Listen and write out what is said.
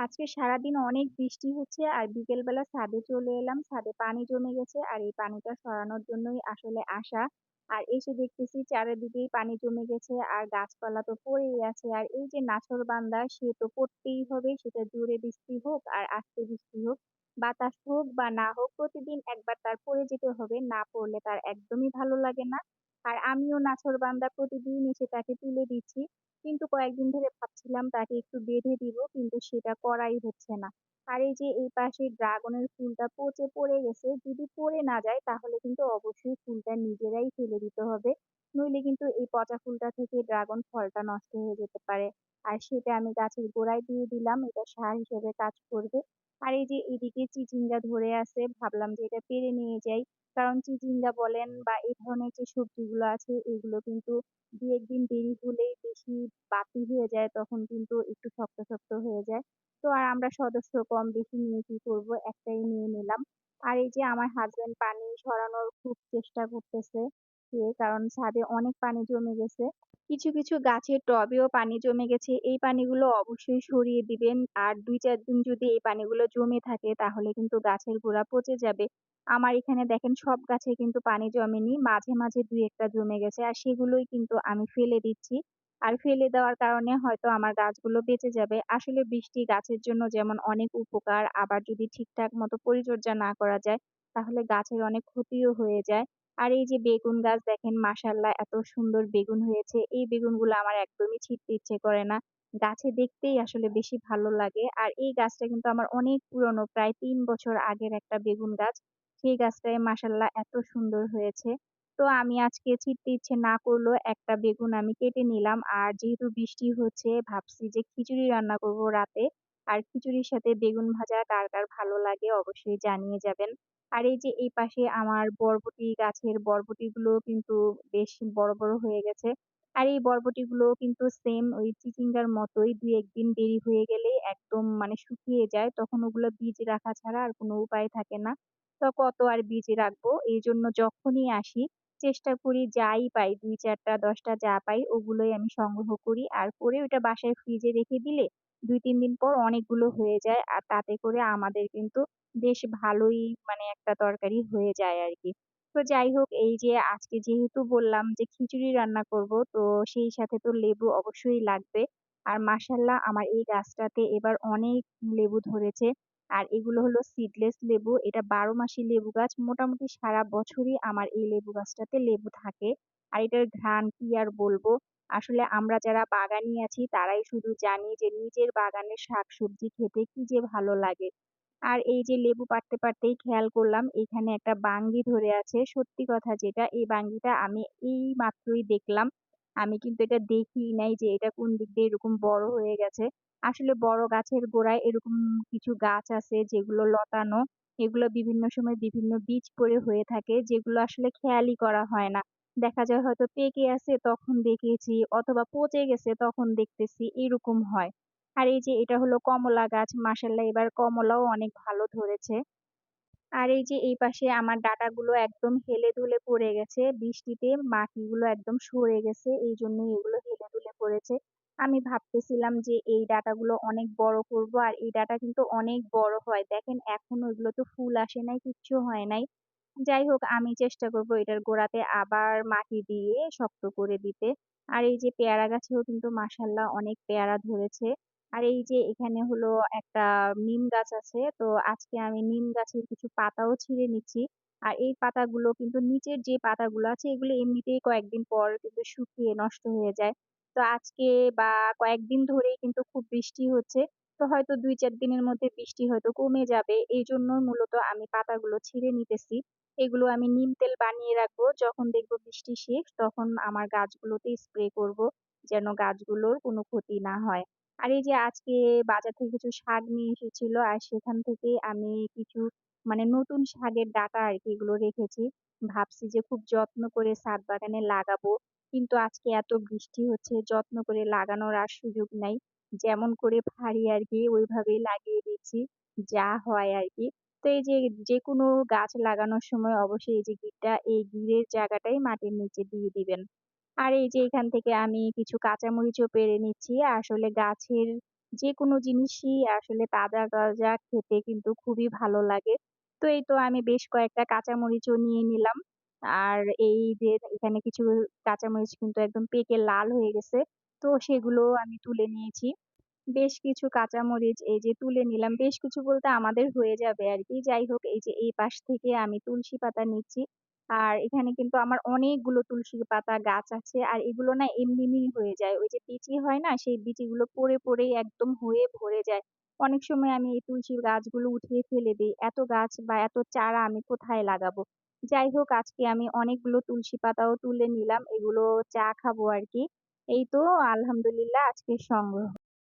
আজকে সারাদিন অনেক বৃষ্টি হচ্ছে আর বিকেলবেলা ছাদে চলে এলাম। ছাদে পানি জমে গেছে আর এই পানিটা সরানোর জন্যই আসলে আসা। আর এসে দেখতেছি চারিদিকেই পানি জমে গেছে আর গাছপালা তো পড়েই আছে। আর এই যে নাছোড়বান্দা সে তো পড়তেই হবে, সেটা জোরে বৃষ্টি হোক আর আস্তে বৃষ্টি হোক, বাতাস হোক বা না হোক, প্রতিদিন একবার তার পড়ে যেতে হবে। না পড়লে তার একদমই ভালো লাগে না। আর আমিও নাছোড়বান্দা, প্রতিদিন এসে তাকে তুলে দিচ্ছি। কিন্তু কয়েকদিন ধরে ভাবছিলাম তাকে একটু বেঁধে দিব, কিন্তু সেটা করাই হচ্ছে না। আর এই যে এই পাশে ড্রাগনের ফুলটা পচে পড়ে গেছে, যদি পড়ে না যায় তাহলে কিন্তু অবশ্যই ফুলটা নিজেরাই ফেলে দিতে হবে। নইলে কিন্তু এই পচা ফুলটা থেকে ড্রাগন ফলটা নষ্ট হয়ে যেতে পারে। আর সেটা আমি গাছের গোড়ায় দিয়ে দিলাম, এটা সার হিসেবে কাজ করবে। আর এই যে এদিকে চিচিঙ্গা ধরে আছে, ভাবলাম যে এটা পেড়ে নিয়ে যাই। কারণ চিচিঙ্গা বলেন বা এই ধরনের যে সবজিগুলো আছে এগুলো কিন্তু ২-১ দিন দেরি হলেই বেশি বাতি হয়ে যায়, তখন কিন্তু একটু শক্ত, শক্ত হয়ে যায়। তো আর আমরা সদস্য কম, বেশি নিয়ে কি করব? একটাই নিয়ে নিলাম। আর এই যে আমার হাসব্যান্ড পানি সরানোর খুব চেষ্টা করতেছে সে, কারণ ছাদে অনেক পানি জমে গেছে। কিছু, কিছু গাছের টবেও পানি জমে গেছে। এই পানিগুলো অবশ্যই সরিয়ে দিবেন। আর ২-৪ দিন যদি এই পানিগুলো জমে থাকে তাহলে কিন্তু গাছের গোড়া পচে যাবে। আমার এখানে দেখেন সব গাছে কিন্তু পানি জমেনি। মাঝে, মাঝে ২-১ টা জমে গেছে। আর সেগুলোই কিন্তু আমি ফেলে দিচ্ছি। আর ফেলে দেওয়ার কারণে হয়তো আমার গাছগুলো বেঁচে যাবে। আসলে বৃষ্টি গাছের জন্য যেমন অনেক উপকার, আবার যদি ঠিকঠাক মতো পরিচর্যা না করা যায় তাহলে গাছের অনেক ক্ষতিও হয়ে যায়। আর এই যে বেগুন গাছ দেখেন, মাশাআল্লাহ এত সুন্দর বেগুন হয়েছে। এই বেগুনগুলো আমার একদমই ছিঁড়তে ইচ্ছে করে না। গাছে দেখতেই আসলে বেশি ভালো লাগে। আর এই গাছটা কিন্তু আমার অনেক পুরনো, প্রায় ৩ বছর আগের একটা বেগুন গাছ। সেই গাছটায় মাশাআল্লাহ এত সুন্দর হয়েছে। তো আমি আজকে ছিঁড়তে ইচ্ছে না করলেও একটা বেগুন আমি কেটে নিলাম। আর যেহেতু বৃষ্টি হচ্ছে ভাবছি যে খিচুড়ি রান্না করব রাতে। আর খিচুড়ির সাথে বেগুন ভাজা কার, কার ভালো লাগে অবশ্যই জানিয়ে যাবেন। আর এই যে এই পাশে আমার বরবটি গাছের বরবটিগুলো কিন্তু বেশ বড়, বড় হয়ে গেছে। আর এই বরবটিগুলো কিন্তু সেম ওই চিচিঙ্গার মতোই ২-১ দিন দেরি হয়ে গেলেই একদম মানে শুকিয়ে যায়। তখন ওগুলো বীজ রাখা ছাড়া আর কোনো উপায় থাকে না। তো কত আর বীজ রাখবো? এইজন্য যখনই আসি চেষ্টা করি যাই পাই, ২-৪ টা ১০ টা যা পাই ওগুলোই আমি সংগ্রহ করি। আর করে ওইটা বাসায় ফ্রিজে রেখে দিলে ২-৩ দিন পর অনেকগুলো হয়ে যায়। আর তাতে করে আমাদের কিন্তু বেশ ভালোই মানে একটা তরকারি হয়ে যায় আরকি। তো যাই হোক, এই যে আজকে যেহেতু বললাম যে খিচুড়ি রান্না করব, তো সেই সাথে তো লেবু অবশ্যই লাগবে। আর মাশাআল্লাহ আমার এই গাছটাতে এবার অনেক লেবু ধরেছে। আর এগুলো হলো সিডলেস লেবু। এটা ১২ মাসি লেবু গাছ। মোটামুটি সারা বছরই আমার এই লেবু গাছটাতে লেবু থাকে। আর এটার ঘ্রাণ কি আর বলবো। আসলে আমরা যারা বাগানি আছি তারাই শুধু জানি যে নিজের বাগানের শাকসবজি খেতে কি যে ভালো লাগে। আর এই যে লেবু পাড়তে, পাড়তেই খেয়াল করলাম এখানে একটা বাঙ্গি ধরে আছে। সত্যি কথা যেটা, এই বাঙ্গিটা আমি এইমাত্রই দেখলাম। আমি কিন্তু এটা দেখিই নাই যে এটা কোন দিক দিয়ে এরকম বড় হয়ে গেছে। আসলে বড় গাছের গোড়ায় এরকম কিছু গাছ আছে যেগুলো লতানো। এগুলো বিভিন্ন সময় বিভিন্ন বীজ পড়ে হয়ে থাকে, যেগুলো আসলে খেয়ালই করা হয় না। দেখা যায় হয়তো পেকে আছে তখন দেখেছি, অথবা পচে গেছে তখন দেখতেছি, এরকম হয়। আর এই যে এটা হলো কমলা গাছ। মাশাআল্লাহ এবার কমলাও অনেক ভালো ধরেছে। আর এই যে এই পাশে আমার ডাঁটাগুলো একদম হেলে-দুলে পড়ে গেছে। বৃষ্টিতে মাটিগুলো একদম সরে গেছে। এইজন্যই এগুলো হেলে-দুলে পড়েছে। আমি ভাবতেছিলাম যে এই ডাঁটাগুলো অনেক বড় করব। আর এই ডাঁটা কিন্তু অনেক বড় হয়। দেখেন এখনো এগুলোতে ফুল আসে নাই, কিচ্ছু হয় নাই। যাই হোক, আমি চেষ্টা করব এটার গোড়াতে আবার মাটি দিয়ে শক্ত করে দিতে। আর এই যে পেয়ারা গাছেও কিন্তু মাশাআল্লাহ অনেক পেয়ারা ধরেছে। আর এই যে এখানে হলো একটা নিম গাছ আছে। তো আজকে আমি নিম গাছের কিছু পাতাও ছিঁড়ে নিচ্ছি। আর এই পাতাগুলো কিন্তু নিচের যে পাতাগুলো আছে এগুলো এমনিতেই কয়েকদিন পর কিন্তু শুকিয়ে নষ্ট হয়ে যায়। তো আজকে বা কয়েকদিন ধরেই কিন্তু খুব বৃষ্টি হচ্ছে। তো হয়তো ২-৪ দিনের মধ্যে বৃষ্টি হয়তো কমে যাবে। এইজন্য মূলত আমি পাতাগুলো ছিঁড়ে নিতেছি। এগুলো আমি নিম তেল বানিয়ে রাখবো। যখন দেখবো বৃষ্টি শেষ তখন আমার গাছগুলোতে স্প্রে করব, যেন গাছগুলোর কোনো ক্ষতি না হয়। আর এই যে আজকে বাজার থেকে কিছু শাক নিয়ে এসেছিল, আর সেখান থেকে আমি কিছু মানে নতুন শাকের ডাঁটা আরকি এগুলো রেখেছি। ভাবছি যে খুব যত্ন করে ছাদ বাগানে লাগাবো। কিন্তু আজকে এত বৃষ্টি হচ্ছে, যত্ন করে লাগানোর আর সুযোগ নাই। যেমন করে পারি আরকি ওইভাবেই লাগিয়ে দিচ্ছি। যা হয় আরকি। তো এই যে যেকোনো গাছ লাগানোর সময় অবশ্যই এই যে এই গিরের জায়গাটাই মাটির নিচে দিয়ে দিবেন। আর এই যে এখান থেকে আমি কিছু কাঁচামরিচও পেড়ে নিচ্ছি। আসলে গাছের যেকোনো জিনিসই আসলে তাজা খেতে কিন্তু খুবই ভালো লাগে। তো এই তো আমি বেশ কয়েকটা কাঁচামরিচও নিয়ে নিলাম। আর এই যে এখানে কিছু কাঁচামরিচ কিন্তু একদম পেকে লাল হয়ে গেছে। তো সেগুলোও আমি তুলে নিয়েছি। বেশ কিছু কাঁচামরিচ এই যে তুলে নিলাম। বেশ কিছু বলতে আমাদের হয়ে যাবে আরকি। যাই হোক এই যে এই পাশ থেকে আমি তুলসী পাতা নিচ্ছি। আর এখানে কিন্তু আমার অনেকগুলো তুলসী পাতা গাছ আছে। আর এগুলো না এমনি হয়ে যায়। ওই যে বিচি হয় না? সেই বিচিগুলো পড়েই একদম হয়ে ভরে যায়। অনেক সময় আমি এই তুলসী গাছগুলো উঠিয়ে ফেলে দেই। এত গাছ বা এত চারা আমি কোথায় লাগাবো? যাই হোক আজকে আমি অনেকগুলো তুলসী পাতাও তুলে নিলাম। এগুলো চা খাবো আরকি। এই তো আলহামদুলিল্লাহ আজকের সংগ্রহ।